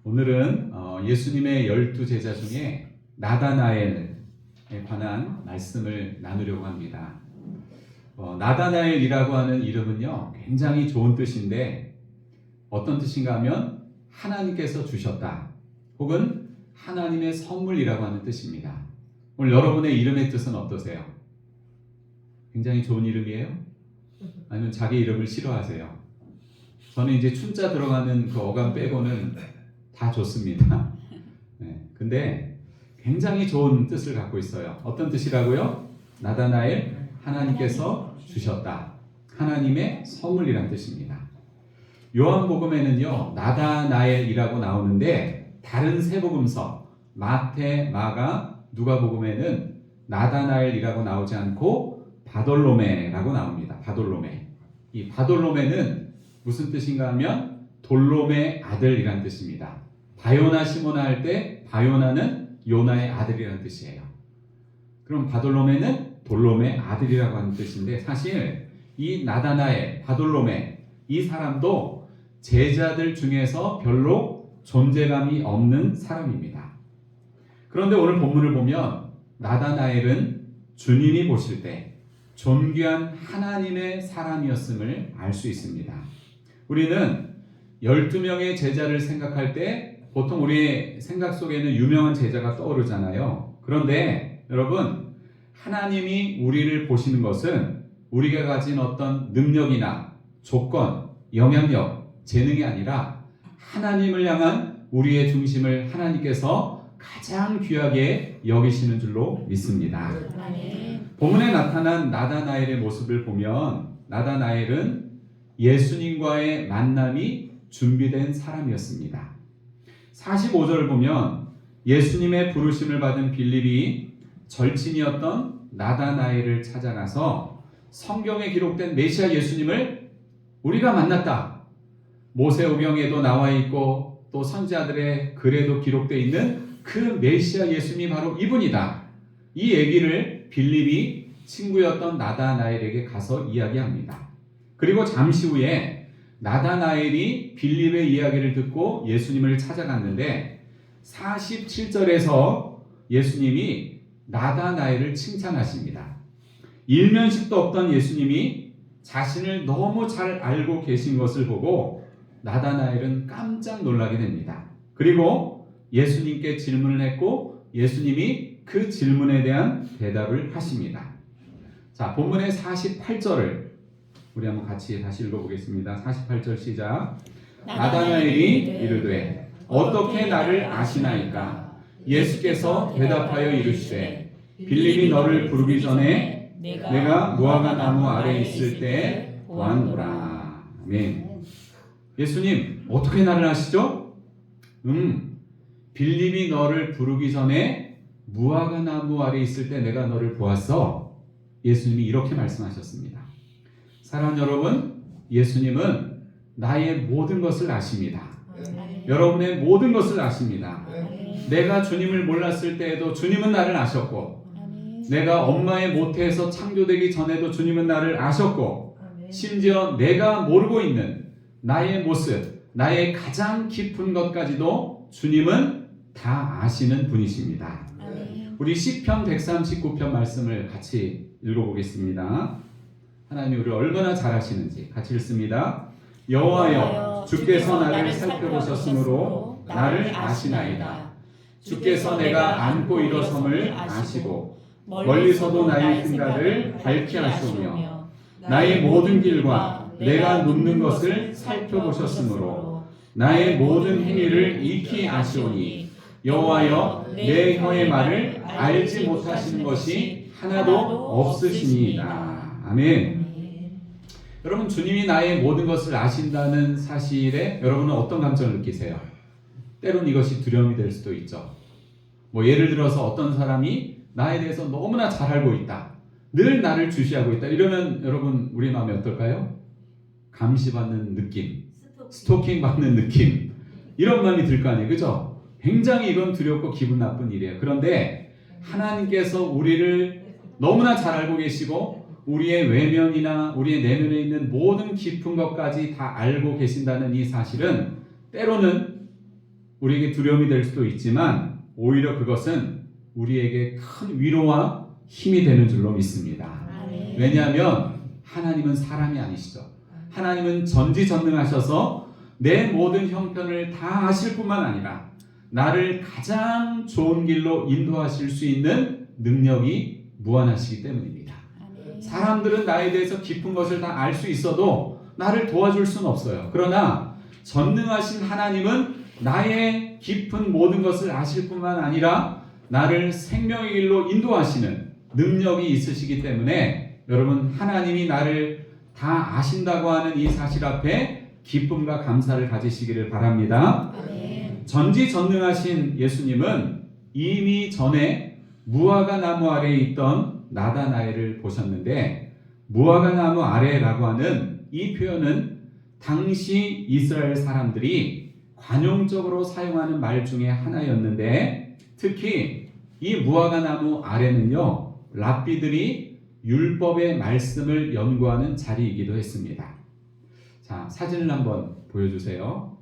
오늘은 예수님의 12제자 중에 나다나엘에 관한 말씀을 나누려고 합니다. 나다나엘이라고 하는 이름은요, 굉장히 좋은 뜻인데 어떤 뜻인가 하면 하나님께서 주셨다 혹은 하나님의 선물이라고 하는 뜻입니다. 오늘 여러분의 이름의 뜻은 어떠세요? 굉장히 좋은 이름이에요? 아니면 자기 이름을 싫어하세요? 저는 이제 춘자 들어가는 그 어감 빼고는 다 좋습니다. 네, 근데 굉장히 좋은 뜻을 갖고 있어요. 어떤 뜻이라고요? 나다나엘, 하나님께서 주셨다. 하나님의 선물이란 뜻입니다. 요한복음에는요, 나다나엘이라고 나오는데 다른 세 복음서 마태, 마가, 누가복음에는 나다나엘이라고 나오지 않고 바돌로메라고 나옵니다. 바돌로메. 이 바돌로메는 무슨 뜻인가 하면 돌로메 아들이란 뜻입니다. 바요나 시모나 할 때 바요나는 요나의 아들이라는 뜻이에요. 그럼 바돌로메는 돌로메 아들이라고 하는 뜻인데 사실 이 나다나엘, 바돌로메 이 사람도 제자들 중에서 별로 존재감이 없는 사람입니다. 그런데 오늘 본문을 보면 나다나엘은 주님이 보실 때 존귀한 하나님의 사람이었음을 알 수 있습니다. 우리는 12명의 제자를 생각할 때 보통 우리의 생각 속에는 유명한 제자가 떠오르잖아요. 그런데 여러분, 하나님이 우리를 보시는 것은 우리가 가진 어떤 능력이나 조건, 영향력, 재능이 아니라 하나님을 향한 우리의 중심을 하나님께서 가장 귀하게 여기시는 줄로 믿습니다. 본문에 나타난 나다나엘의 모습을 보면 나다나엘은 예수님과의 만남이 준비된 사람이었습니다. 45절을 보면 예수님의 부르심을 받은 빌립이 절친이었던 나다나엘을 찾아가서 성경에 기록된 메시아 예수님을 우리가 만났다. 모세오경에도 나와 있고 또 선지자들의 글에도 기록되어 있는 그 메시아 예수님이 바로 이분이다. 이 얘기를 빌립이 친구였던 나다나엘에게 가서 이야기합니다. 그리고 잠시 후에 나다나엘이 빌립의 이야기를 듣고 예수님을 찾아갔는데 47절에서 예수님이 나다나엘을 칭찬하십니다. 일면식도 없던 예수님이 자신을 너무 잘 알고 계신 것을 보고 나다나엘은 깜짝 놀라게 됩니다. 그리고 예수님께 질문을 했고 예수님이 그 질문에 대한 대답을 하십니다. 자, 본문의 48절을 우리 한번 같이 다시 읽어보겠습니다. 48절 시작. 나다나엘이 이르되 어떻게 나를 아시나이까? 예수께서 대답하여 이르시되 빌립이 너를 부르기 전에 내가 무화과 나무 아래에 있을 때 보았노라. 아멘. 예수님 어떻게 나를 아시죠? 빌립이 너를 부르기 전에 무화과 나무 아래에 있을 때 내가 너를 보았어. 예수님이 이렇게 말씀하셨습니다. 사랑하는 여러분, 예수님은 나의 모든 것을 아십니다. 여러분의 모든 것을 아십니다. 내가 주님을 몰랐을 때에도 주님은 나를 아셨고 내가 엄마의 모태에서 창조되기 전에도 주님은 나를 아셨고 심지어 내가 모르고 있는 나의 모습, 나의 가장 깊은 것까지도 주님은 다 아시는 분이십니다. 우리 시편 139편 말씀을 같이 읽어보겠습니다. 하나님 우리를 얼마나 잘 아시는지 같이 읽습니다. 여호와여 주께서 나를 살펴보셨으므로 나를 아시나이다. 주께서 내가 앉고 일어섬을 아시고 멀리서도 나의 생각을 밝히 하시오며 나의 모든 길과 내가 눕는 것을 살펴보셨으므로 나의 모든 행위를 익히 아시오니 여호와여 내 혀의 말을 알지 못하시는 것이 하나도 없으시니이다. 아멘. 여러분, 주님이 나의 모든 것을 아신다는 사실에 여러분은 어떤 감정을 느끼세요? 때론 이것이 두려움이 될 수도 있죠. 예를 들어서 어떤 사람이 나에 대해서 너무나 잘 알고 있다. 늘 나를 주시하고 있다. 이러면 여러분 우리 마음이 어떨까요? 감시받는 느낌, 스토킹 받는 느낌, 이런 마음이 들 거 아니에요. 그죠? 굉장히 이건 두렵고 기분 나쁜 일이에요. 그런데 하나님께서 우리를 너무나 잘 알고 계시고 우리의 외면이나 우리의 내면에 있는 모든 깊은 것까지 다 알고 계신다는 이 사실은 때로는 우리에게 두려움이 될 수도 있지만 오히려 그것은 우리에게 큰 위로와 힘이 되는 줄로 믿습니다. 왜냐하면 하나님은 사람이 아니시죠. 하나님은 전지전능하셔서 내 모든 형편을 다 아실 뿐만 아니라 나를 가장 좋은 길로 인도하실 수 있는 능력이 무한하시기 때문입니다. 사람들은 나에 대해서 깊은 것을 다 알 수 있어도 나를 도와줄 수는 없어요. 그러나 전능하신 하나님은 나의 깊은 모든 것을 아실 뿐만 아니라 나를 생명의 길로 인도하시는 능력이 있으시기 때문에 여러분, 하나님이 나를 다 아신다고 하는 이 사실 앞에 기쁨과 감사를 가지시기를 바랍니다. 전지전능하신 예수님은 이미 전에 무화과 나무 아래에 있던 나다나엘을 보셨는데, 무화과 나무 아래라고 하는 이 표현은 당시 이스라엘 사람들이 관용적으로 사용하는 말 중에 하나였는데, 특히 이 무화과 나무 아래는요, 랍비들이 율법의 말씀을 연구하는 자리이기도 했습니다. 자, 사진을 한번 보여주세요.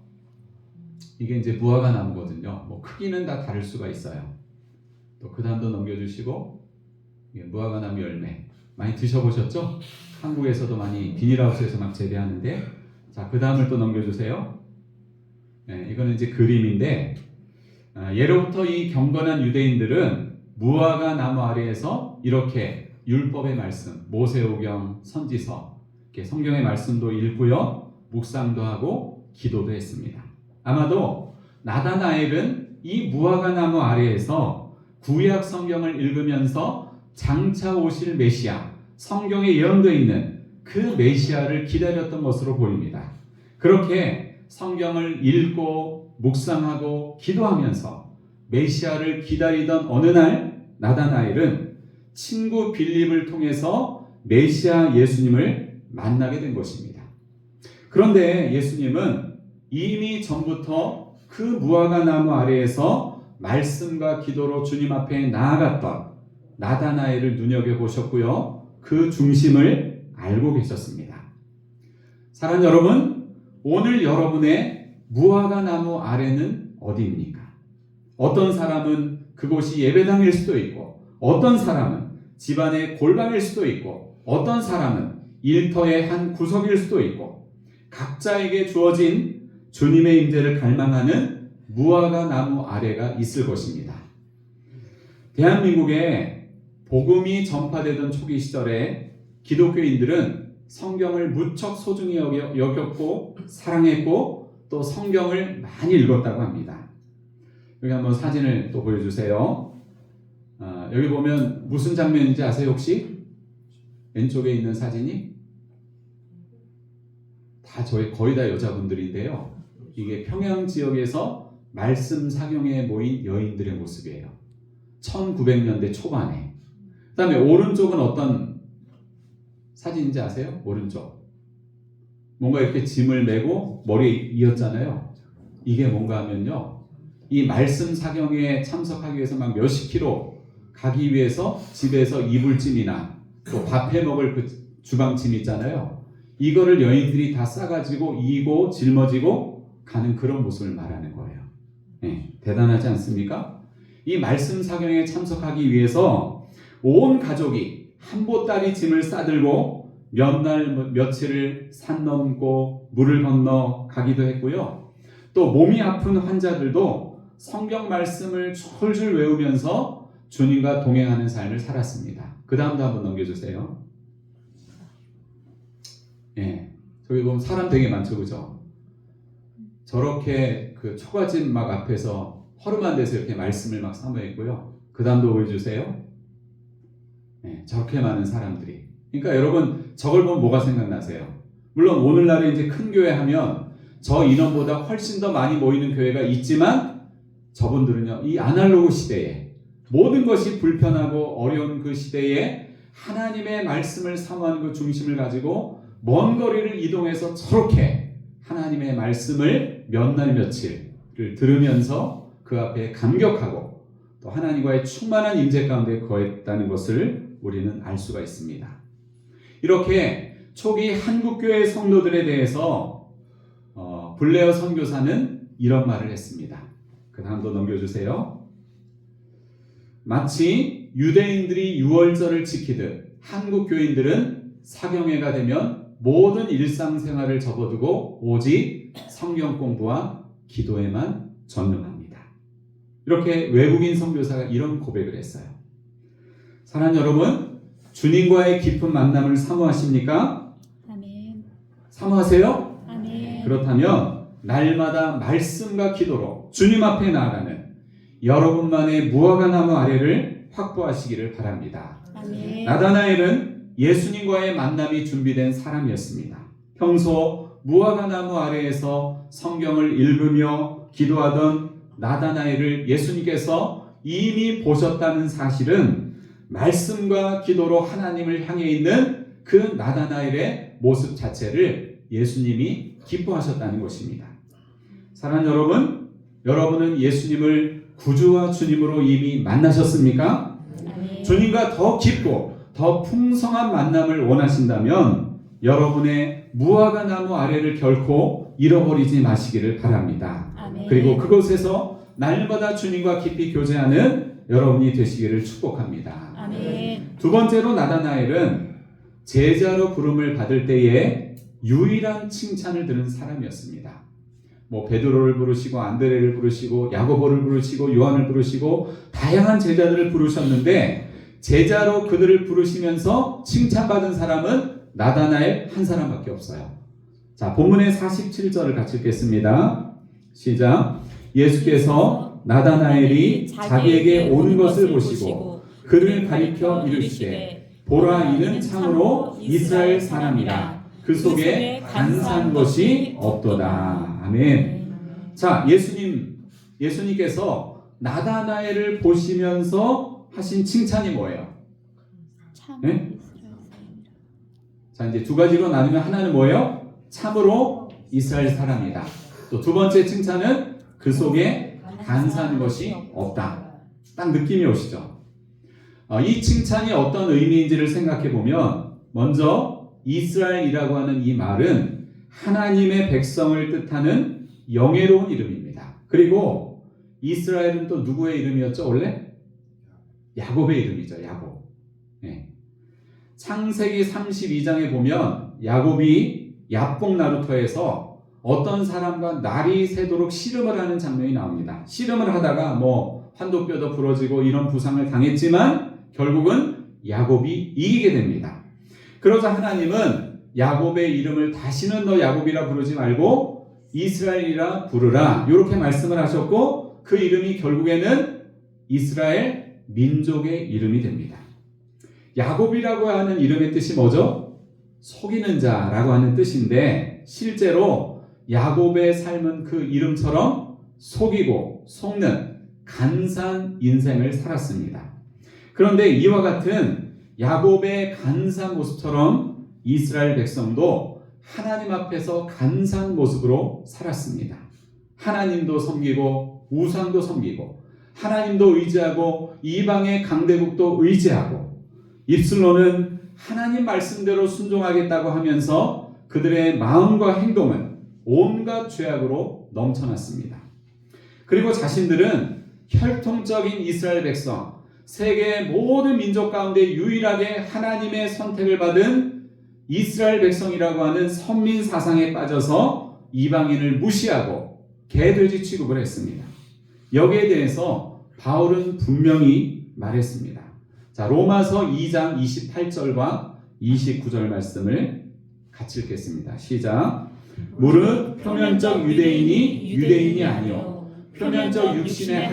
이게 이제 무화과 나무거든요. 뭐 크기는 다 다를 수가 있어요. 또 그 다음도 넘겨주시고, 무화과 나무 열매 많이 드셔보셨죠? 한국에서도 많이 비닐하우스에서 막 재배하는데, 자, 그 다음을 또 넘겨주세요. 네, 이거는 이제 그림인데, 예로부터 이 경건한 유대인들은 무화과 나무 아래에서 이렇게 율법의 말씀, 모세오경, 선지서, 이렇게 성경의 말씀도 읽고요, 묵상도 하고 기도도 했습니다. 아마도 나다나엘은 이 무화과 나무 아래에서 구약 성경을 읽으면서 장차 오실 메시아, 성경에 예언되어 있는 그 메시아를 기다렸던 것으로 보입니다. 그렇게 성경을 읽고 묵상하고 기도하면서 메시아를 기다리던 어느 날 나다나엘은 친구 빌립을 통해서 메시아 예수님을 만나게 된 것입니다. 그런데 예수님은 이미 전부터 그 무화과 나무 아래에서 말씀과 기도로 주님 앞에 나아갔던 나다나엘을 눈여겨보셨고요, 그 중심을 알고 계셨습니다. 사랑하는 여러분, 오늘 여러분의 무화과 나무 아래는 어디입니까? 어떤 사람은 그곳이 예배당일 수도 있고, 어떤 사람은 집안의 골방일 수도 있고, 어떤 사람은 일터의 한 구석일 수도 있고, 각자에게 주어진 주님의 임재를 갈망하는 무화과 나무 아래가 있을 것입니다. 대한민국에 복음이 전파되던 초기 시절에 기독교인들은 성경을 무척 소중히 여겼고 사랑했고 또 성경을 많이 읽었다고 합니다. 여기 한번 사진을 또 보여주세요. 여기 보면 무슨 장면인지 아세요 혹시? 왼쪽에 있는 사진이 거의 다 여자분들인데요. 이게 평양 지역에서 말씀 사경에 모인 여인들의 모습이에요. 1900년대 초반에. 그 다음에 오른쪽은 어떤 사진인지 아세요? 오른쪽. 뭔가 이렇게 짐을 메고 머리에 이었잖아요. 이게 뭔가 하면요, 이 말씀 사경에 참석하기 위해서 막 몇십 킬로 가기 위해서 집에서 이불짐이나 또 밥 해 먹을 그 주방짐 있잖아요. 이거를 여인들이 다 싸가지고 이고 짊어지고 가는 그런 모습을 말하는 거예요. 네, 대단하지 않습니까? 이 말씀 사경에 참석하기 위해서 온 가족이 한 보따리 짐을 싸들고 몇 날 며칠을 산 넘고 물을 건너 가기도 했고요. 또 몸이 아픈 환자들도 성경 말씀을 줄줄 외우면서 주님과 동행하는 삶을 살았습니다. 그 다음도 한번 넘겨주세요. 예, 저기 보면 사람 되게 많죠, 그죠? 저렇게 그 초가집 막 앞에서 허름한 데서 이렇게 말씀을 막 사모했고요. 그 다음도 보여주세요. 예, 저렇게 많은 사람들이. 그러니까 여러분, 저걸 보면 뭐가 생각나세요? 물론 오늘날에 이제 큰 교회 하면 저 인원보다 훨씬 더 많이 모이는 교회가 있지만, 저분들은요, 이 아날로그 시대에 모든 것이 불편하고 어려운 그 시대에 하나님의 말씀을 사모하는 그 중심을 가지고 먼 거리를 이동해서 저렇게 하나님의 말씀을 몇 날 며칠을 들으면서 그 앞에 감격하고 또 하나님과의 충만한 임재 가운데 거했다는 것을 우리는 알 수가 있습니다. 이렇게 초기 한국교회 성도들에 대해서 블레어 선교사는 이런 말을 했습니다. 그 다음도 넘겨주세요. 마치 유대인들이 유월절을 지키듯 한국 교인들은 사경회가 되면 모든 일상생활을 접어두고 오직 성경 공부와 기도에만 전념합니다. 이렇게 외국인 선교사가 이런 고백을 했어요. 사랑하는 여러분, 주님과의 깊은 만남을 사모하십니까? 아멘. 사모하세요? 아멘. 그렇다면 날마다 말씀과 기도로 주님 앞에 나아가는 여러분만의 무화과나무 아래를 확보하시기를 바랍니다. 아멘. 나다나엘은 예수님과의 만남이 준비된 사람이었습니다. 평소 무화과나무 아래에서 성경을 읽으며 기도하던 나다나엘을 예수님께서 이미 보셨다는 사실은 말씀과 기도로 하나님을 향해 있는 그 나다나엘의 모습 자체를 예수님이 기뻐하셨다는 것입니다. 사랑하는 여러분, 여러분은 예수님을 구주와 주님으로 이미 만나셨습니까? 아멘. 주님과 더 깊고 더 풍성한 만남을 원하신다면 여러분의 무화과나무 아래를 결코 잃어버리지 마시기를 바랍니다. 아멘. 그리고 그곳에서 날마다 주님과 깊이 교제하는 여러분이 되시기를 축복합니다. 아멘. 두 번째로 나다나엘은 제자로 부름을 받을 때에 유일한 칭찬을 들은 사람이었습니다. 베드로를 부르시고 안드레를 부르시고 야고보를 부르시고 요한을 부르시고 다양한 제자들을 부르셨는데 제자로 그들을 부르시면서 칭찬받은 사람은 나다나엘 한 사람밖에 없어요. 자, 본문의 47절을 같이 읽겠습니다. 시작. 예수께서 나다나엘이 자기에게 오는 것을 보시고 그를 가리켜 이르시되 보라, 이는 참으로 이스라엘 사람이라. 그 속에 간사한 것이 없도다. 아멘. 자, 예수님께서 나다나엘을 보시면서 하신 칭찬이 뭐예요? 네? 자, 이제 두 가지로 나누면 하나는 뭐예요? 참으로 이스라엘 사람이다. 또 두 번째 칭찬은 그 속에 간사한 것이 없다. 딱 느낌이 오시죠? 이 칭찬이 어떤 의미인지를 생각해 보면 먼저 이스라엘이라고 하는 이 말은 하나님의 백성을 뜻하는 영예로운 이름입니다. 그리고 이스라엘은 또 누구의 이름이었죠? 원래? 야곱의 이름이죠. 야곱. 네. 창세기 32장에 보면 야곱이 야복 나루터에서 어떤 사람과 날이 새도록 씨름을 하는 장면이 나옵니다. 씨름을 하다가 환도뼈도 부러지고 이런 부상을 당했지만 결국은 야곱이 이기게 됩니다. 그러자 하나님은 야곱의 이름을 다시는 너 야곱이라 부르지 말고 이스라엘이라 부르라, 이렇게 말씀을 하셨고 그 이름이 결국에는 이스라엘 민족의 이름이 됩니다. 야곱이라고 하는 이름의 뜻이 뭐죠? 속이는 자라고 하는 뜻인데 실제로 야곱의 삶은 그 이름처럼 속이고 속는 간사한 인생을 살았습니다. 그런데 이와 같은 야곱의 간사한 모습처럼 이스라엘 백성도 하나님 앞에서 간사한 모습으로 살았습니다. 하나님도 섬기고 우상도 섬기고 하나님도 의지하고 이방의 강대국도 의지하고 입술로는 하나님 말씀대로 순종하겠다고 하면서 그들의 마음과 행동은 온갖 죄악으로 넘쳐났습니다. 그리고 자신들은 혈통적인 이스라엘 백성, 세계의 모든 민족 가운데 유일하게 하나님의 선택을 받은 이스라엘 백성이라고 하는 선민 사상에 빠져서 이방인을 무시하고 개돼지 취급을 했습니다. 여기에 대해서 바울은 분명히 말했습니다. 자, 로마서 2장 28절과 29절 말씀을 같이 읽겠습니다. 시작. 무릇 표면적 유대인이 유대인이 아니요 표면적 육신의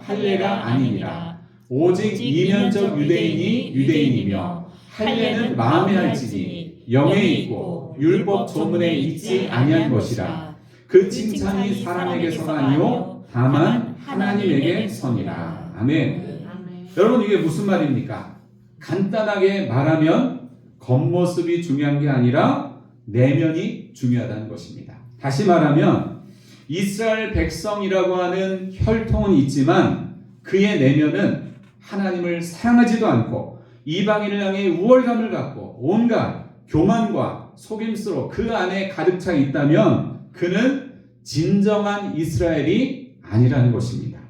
할례가 아니니라. 오직 이면적 유대인이 유대인이며 할례는 마음에 할지니 영에 있고 율법 조문에 있지 아니한 것이라. 그 칭찬이 사람에게서가 아니요 다만 하나님에게 선이라. 아멘. 여러분, 이게 무슨 말입니까? 간단하게 말하면 겉모습이 중요한 게 아니라 내면이 중요하다는 것입니다. 다시 말하면 이스라엘 백성이라고 하는 혈통은 있지만 그의 내면은 하나님을 사랑하지도 않고 이방인을 향해 우월감을 갖고 온갖 교만과 속임수로 그 안에 가득 차 있다면 그는 진정한 이스라엘이 아니라는 것입니다.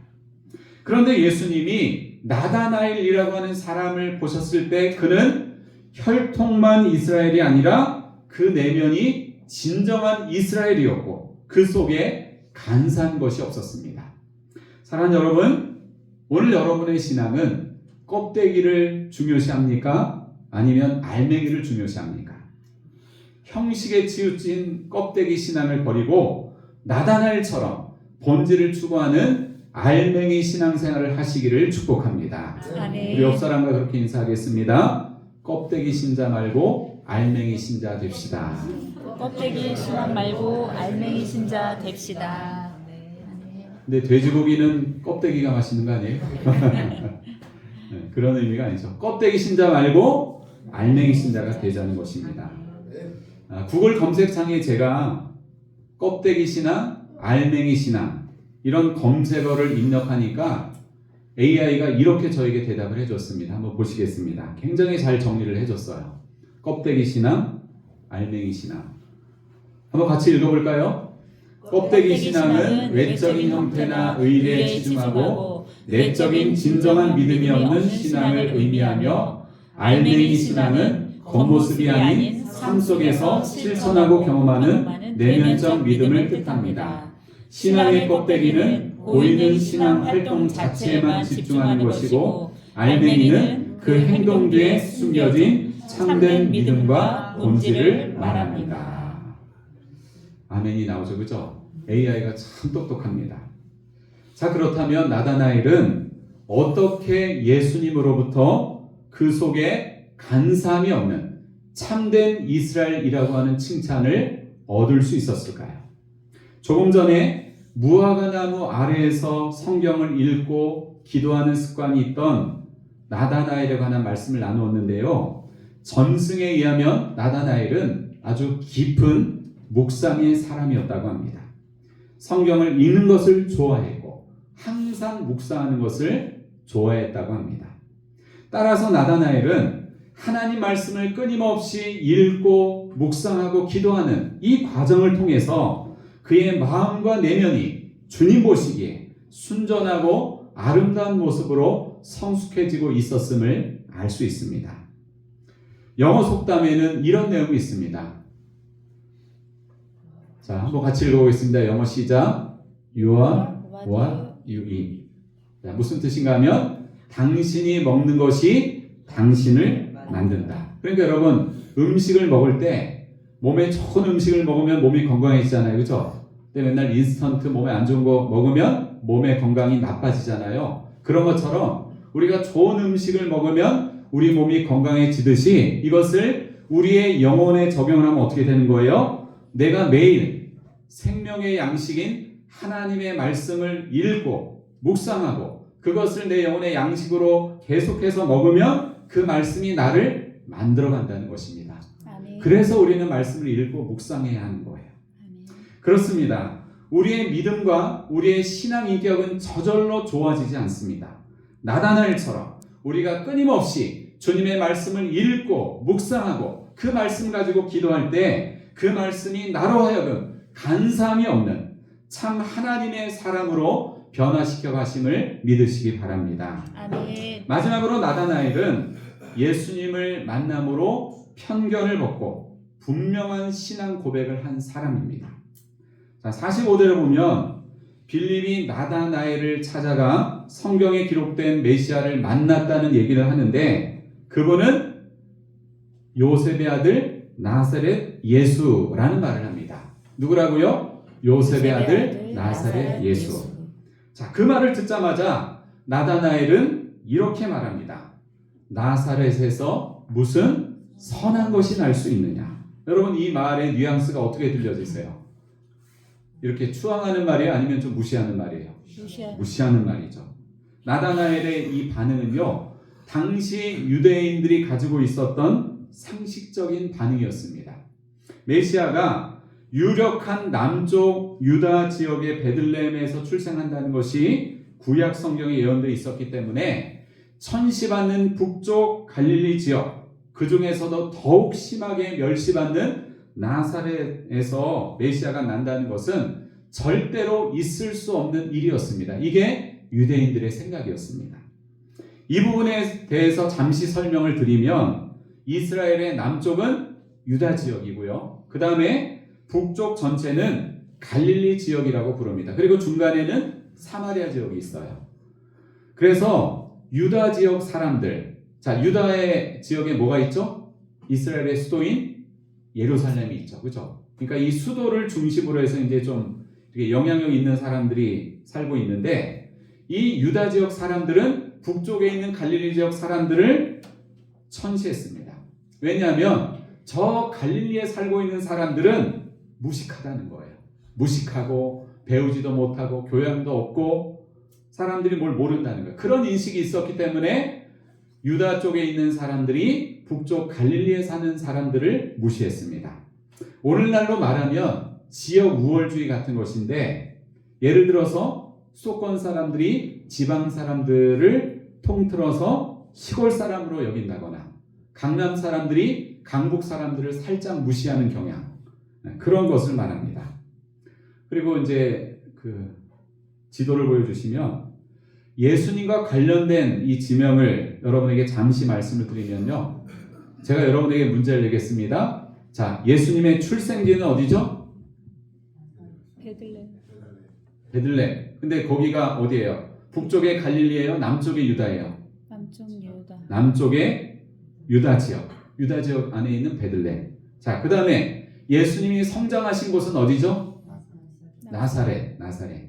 그런데 예수님이 나다나엘이라고 하는 사람을 보셨을 때 그는 혈통만 이스라엘이 아니라 그 내면이 진정한 이스라엘이었고 그 속에 간사한 것이 없었습니다. 사랑하는 여러분, 오늘 여러분의 신앙은 껍데기를 중요시합니까? 아니면 알맹이를 중요시합니까? 형식에 치우친 껍데기 신앙을 버리고 나다나엘처럼 본질을 추구하는 알맹이 신앙생활을 하시기를 축복합니다. 우리 옆 사람과 그렇게 인사하겠습니다. 껍데기 신자 말고 알맹이 신자 됩시다. 껍데기 신앙 말고 알맹이 신자 됩시다. 근데 돼지고기는 껍데기가 맛있는 거 아니에요? 네, 그런 의미가 아니죠. 껍데기 신자 말고 알맹이 신자가 되자는 것입니다. 구글 검색창에 제가 껍데기 신앙, 알맹이 신앙 이런 검색어를 입력하니까 AI가 이렇게 저에게 대답을 해줬습니다. 한번 보시겠습니다. 굉장히 잘 정리를 해줬어요. 껍데기 신앙, 알맹이 신앙. 한번 같이 읽어볼까요? 껍데기 신앙은 외적인 형태나 의례에 치중하고 내적인 진정한 믿음이 없는 신앙을 의미하며, 알맹이 신앙은 겉모습이 아닌 삶 속에서 실천하고 경험하는 내면적 믿음을 뜻합니다. 신앙의 껍데기는 보이는 신앙 활동 자체에만 집중하는 것이고, 알맹이는 그 행동 뒤에 숨겨진 참된 믿음과 본질을 말합니다. 아멘이 나오죠, 그죠? AI가 참 똑똑합니다. 자, 그렇다면 나다나엘은 어떻게 예수님으로부터 그 속에 간사함이 없는 참된 이스라엘이라고 하는 칭찬을 얻을 수 있었을까요? 조금 전에 무화과 나무 아래에서 성경을 읽고 기도하는 습관이 있던 나다나엘에 관한 말씀을 나누었는데요. 전승에 의하면 나다나엘은 아주 깊은 묵상의 사람이었다고 합니다. 성경을 읽는 것을 좋아했고 항상 묵상하는 것을 좋아했다고 합니다. 따라서 나다나엘은 하나님 말씀을 끊임없이 읽고 묵상하고 기도하는 이 과정을 통해서 그의 마음과 내면이 주님 보시기에 순전하고 아름다운 모습으로 성숙해지고 있었음을 알 수 있습니다. 영어 속담에는 이런 내용이 있습니다. 자, 한번 같이 읽어보겠습니다. 영어 시작. You are what you eat. 자, 무슨 뜻인가 하면 당신이 먹는 것이 당신을 만든다. 그러니까 여러분, 음식을 먹을 때 몸에 좋은 음식을 먹으면 몸이 건강해지잖아요. 그렇죠? 근데 맨날 인스턴트 몸에 안 좋은 거 먹으면 몸의 건강이 나빠지잖아요. 그런 것처럼 우리가 좋은 음식을 먹으면 우리 몸이 건강해지듯이 이것을 우리의 영혼에 적용을 하면 어떻게 되는 거예요? 내가 매일 생명의 양식인 하나님의 말씀을 읽고 묵상하고 그것을 내 영혼의 양식으로 계속해서 먹으면 그 말씀이 나를 만들어간다는 것입니다. 아멘. 그래서 우리는 말씀을 읽고 묵상해야 하는 거예요. 아멘. 그렇습니다. 우리의 믿음과 우리의 신앙 인격은 저절로 좋아지지 않습니다. 나다나엘처럼 우리가 끊임없이 주님의 말씀을 읽고 묵상하고 그 말씀 가지고 기도할 때 그 말씀이 나로 하여금 간사함이 없는 참 하나님의 사람으로 변화시켜 가심을 믿으시기 바랍니다. 아멘. 마지막으로 나다나엘은 예수님을 만남으로 편견을 벗고 분명한 신앙 고백을 한 사람입니다. 자, 45절을 보면 빌립이 나다나엘을 찾아가 성경에 기록된 메시아를 만났다는 얘기를 하는데 그분은 요셉의 아들 나사렛 예수라는 말을 합니다. 누구라고요? 요셉의 아들 나사렛 예수. 자, 그 말을 듣자마자 나다나엘은 이렇게 말합니다. 나사렛에서 무슨 선한 것이 날 수 있느냐? 여러분, 이 말의 뉘앙스가 어떻게 들려지세요? 이렇게 추앙하는 말이에요? 아니면 좀 무시하는 말이에요? 무시하는 말이죠. 나다나엘의 이 반응은요, 당시 유대인들이 가지고 있었던 상식적인 반응이었습니다. 메시아가 유력한 남쪽 유다 지역의 베들레헴에서 출생한다는 것이 구약 성경에 예언되어 있었기 때문에 천시받는 북쪽 갈릴리 지역, 그 중에서도 더욱 심하게 멸시받는 나사렛에서 메시아가 난다는 것은 절대로 있을 수 없는 일이었습니다. 이게 유대인들의 생각이었습니다. 이 부분에 대해서 잠시 설명을 드리면 이스라엘의 남쪽은 유다 지역이고요. 그 다음에 북쪽 전체는 갈릴리 지역이라고 부릅니다. 그리고 중간에는 사마리아 지역이 있어요. 그래서 유다 지역 사람들, 자, 유다의 지역에 뭐가 있죠? 이스라엘의 수도인 예루살렘이 있죠. 그죠? 그러니까 이 수도를 중심으로 해서 이제 좀 영향력 있는 사람들이 살고 있는데, 이 유다 지역 사람들은 북쪽에 있는 갈릴리 지역 사람들을 천시했습니다. 왜냐하면 저 갈릴리에 살고 있는 사람들은 무식하다는 거예요. 무식하고 배우지도 못하고 교양도 없고 사람들이 뭘 모른다는 거예요. 그런 인식이 있었기 때문에 유다 쪽에 있는 사람들이 북쪽 갈릴리에 사는 사람들을 무시했습니다. 오늘날로 말하면 지역 우월주의 같은 것인데, 예를 들어서 수도권 사람들이 지방 사람들을 통틀어서 시골 사람으로 여긴다거나 강남 사람들이 강북 사람들을 살짝 무시하는 경향, 그런 것을 말합니다. 그리고 이제 그 지도를 보여주시면 예수님과 관련된 이 지명을 여러분에게 잠시 말씀을 드리면요, 제가 여러분에게 문제를 내겠습니다. 자, 예수님의 출생지는 어디죠? 베들레헴. 베들레헴. 근데 거기가 어디예요? 북쪽의 갈릴리예요? 남쪽의 유다예요? 남쪽 유다. 남쪽의 유다 지역. 유다 지역 안에 있는 베들레헴. 자, 그 다음에 예수님이 성장하신 곳은 어디죠? 나사렛. 나사렛.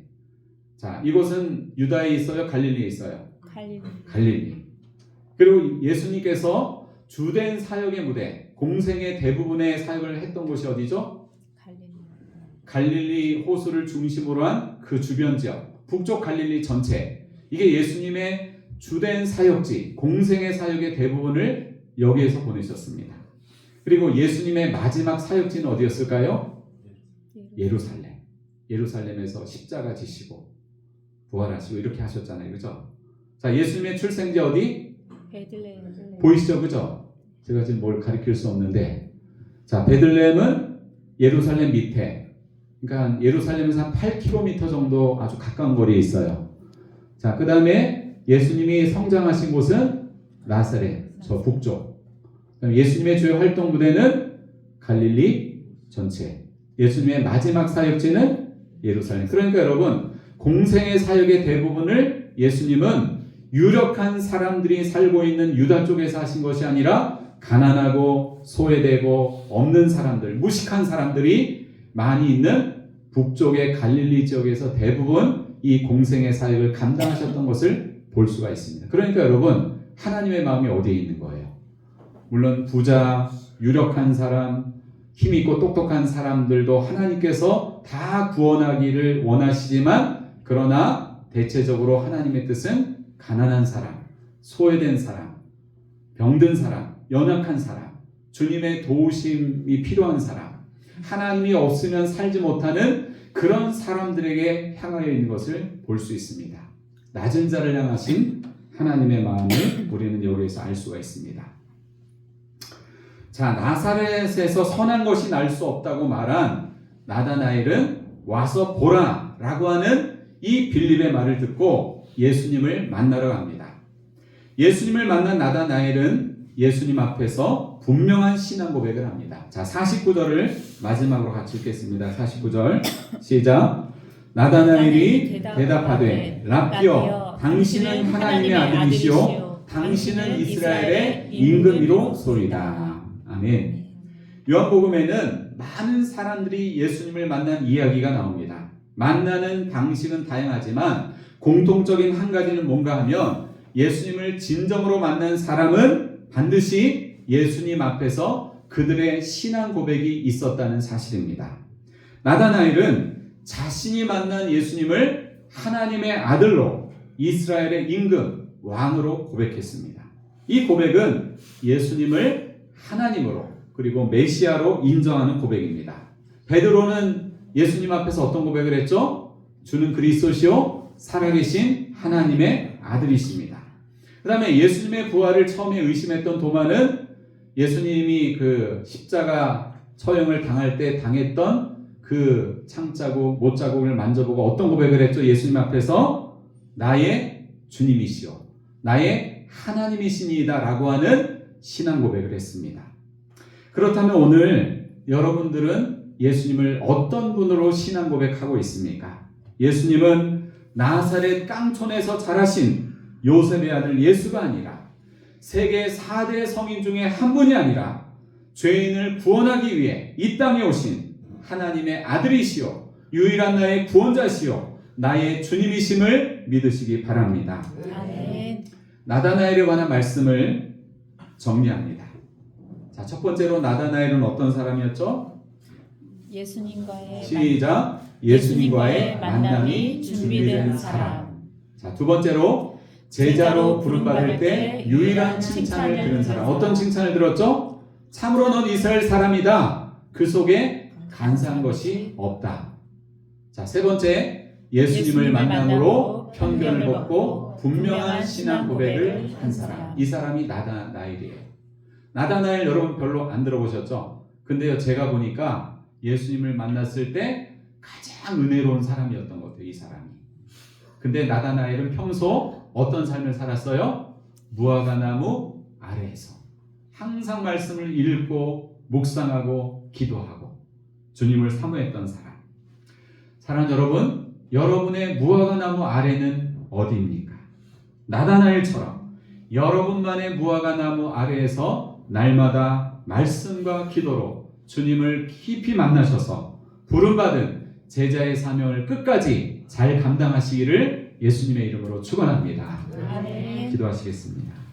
자, 이곳은 유다에 있어요? 갈릴리에 있어요? 갈릴리. 갈릴리. 그리고 예수님께서 주된 사역의 무대, 공생의 대부분의 사역을 했던 곳이 어디죠? 갈릴리. 갈릴리 호수를 중심으로 한 그 주변 지역, 북쪽 갈릴리 전체, 이게 예수님의 주된 사역지, 공생의 사역의 대부분을 여기에서 보내셨습니다. 그리고 예수님의 마지막 사역지는 어디였을까요? 예루살렘. 예루살렘에서 십자가 지시고 부활하시고 이렇게 하셨잖아요. 그죠? 자, 예수님의 출생지 어디? 베들레헴. 보이시죠? 그죠? 제가 지금 뭘 가리킬 수 없는데, 자, 베들레헴은 예루살렘 밑에, 그러니까 예루살렘에서 한 8km 정도 아주 가까운 거리에 있어요. 자, 그 다음에 예수님이 성장하신 곳은 나사렛, 저 북쪽. 예수님의 주요 활동 무대는 갈릴리 전체. 예수님의 마지막 사역지는 예루살렘. 그러니까 여러분, 공생의 사역의 대부분을 예수님은 유력한 사람들이 살고 있는 유다 쪽에서 하신 것이 아니라 가난하고 소외되고 없는 사람들, 무식한 사람들이 많이 있는 북쪽의 갈릴리 지역에서 대부분 이 공생의 사역을 감당하셨던 것을 볼 수가 있습니다. 그러니까 여러분, 하나님의 마음이 어디에 있는 거예요? 물론 부자, 유력한 사람, 힘있고 똑똑한 사람들도 하나님께서 다 구원하기를 원하시지만, 그러나 대체적으로 하나님의 뜻은 가난한 사람, 소외된 사람, 병든 사람, 연약한 사람, 주님의 도우심이 필요한 사람, 하나님이 없으면 살지 못하는 그런 사람들에게 향하여 있는 것을 볼 수 있습니다. 낮은 자를 향하신 하나님의 마음을 우리는 여기에서 알 수가 있습니다. 자, 나사렛에서 선한 것이 날 수 없다고 말한 나다나엘은 와서 보라 라고 하는 이 빌립의 말을 듣고 예수님을 만나러 갑니다. 예수님을 만난 나다나엘은 예수님 앞에서 분명한 신앙 고백을 합니다. 자, 49절을 마지막으로 같이 읽겠습니다. 49절 시작. 나다나엘이 대답하되 랍비여, 당신은 하나님의 아들이시오, 당신은 이스라엘의 임금이로 소리다. 아멘. 요한복음에는 많은 사람들이 예수님을 만난 이야기가 나옵니다. 만나는 방식은 다양하지만 공통적인 한 가지는 뭔가 하면, 예수님을 진정으로 만난 사람은 반드시 예수님 앞에서 그들의 신앙 고백이 있었다는 사실입니다. 나다나엘은 자신이 만난 예수님을 하나님의 아들로, 이스라엘의 임금, 왕으로 고백했습니다. 이 고백은 예수님을 하나님으로 그리고 메시아로 인정하는 고백입니다. 베드로는 예수님 앞에서 어떤 고백을 했죠? 주는 그리스도시요 살아계신 하나님의 아들이십니다. 그 다음에 예수님의 부활을 처음에 의심했던 도마는 예수님이 그 십자가 처형을 당할 때 당했던 그 창자국, 못자국을 만져보고 어떤 고백을 했죠? 예수님 앞에서 나의 주님이시오, 나의 하나님이시니이다 라고 하는 신앙 고백을 했습니다. 그렇다면 오늘 여러분들은 예수님을 어떤 분으로 신앙 고백하고 있습니까? 예수님은 나사렛 깡촌에서 자라신 요셉의 아들 예수가 아니라 세계 4대 성인 중에 한 분이 아니라 죄인을 구원하기 위해 이 땅에 오신 하나님의 아들이시오, 유일한 나의 구원자시오, 나의 주님이심을 믿으시기 바랍니다. 아멘. 나다나엘에 관한 말씀을 정리합니다. 자, 첫 번째로 나다나엘은 어떤 사람이었죠? 예수님과의 시작. 예수님과의 만남이 준비된 사람. 자, 두 번째로 제자로 부름받을 때 유일한 칭찬을 들은 사람. 어떤 칭찬을 들었죠? 참으로 넌 이스라엘 사람이다. 그 속에 간사한 것이 없다. 자, 세 번째, 예수님을 만남으로 편견을 벗고 분명한 신앙 고백을 한 사람. 이 사람이 나다나엘이에요. 나다나엘 여러분 별로 안 들어보셨죠? 근데요, 제가 보니까 예수님을 만났을 때 가장 은혜로운 사람이었던 것 같아요, 이 사람이. 근데 나다나엘은 평소 어떤 삶을 살았어요? 무화과나무 아래에서 항상 말씀을 읽고 묵상하고 기도하고 주님을 사모했던 사람. 사랑하는 여러분, 여러분의 무화과나무 아래는 어디입니까? 나다나엘처럼 여러분만의 무화과나무 아래에서 날마다 말씀과 기도로 주님을 깊이 만나셔서 부름받은 제자의 사명을 끝까지 잘 감당하시기를 예수님의 이름으로 축원합니다. 아멘. 기도하시겠습니다.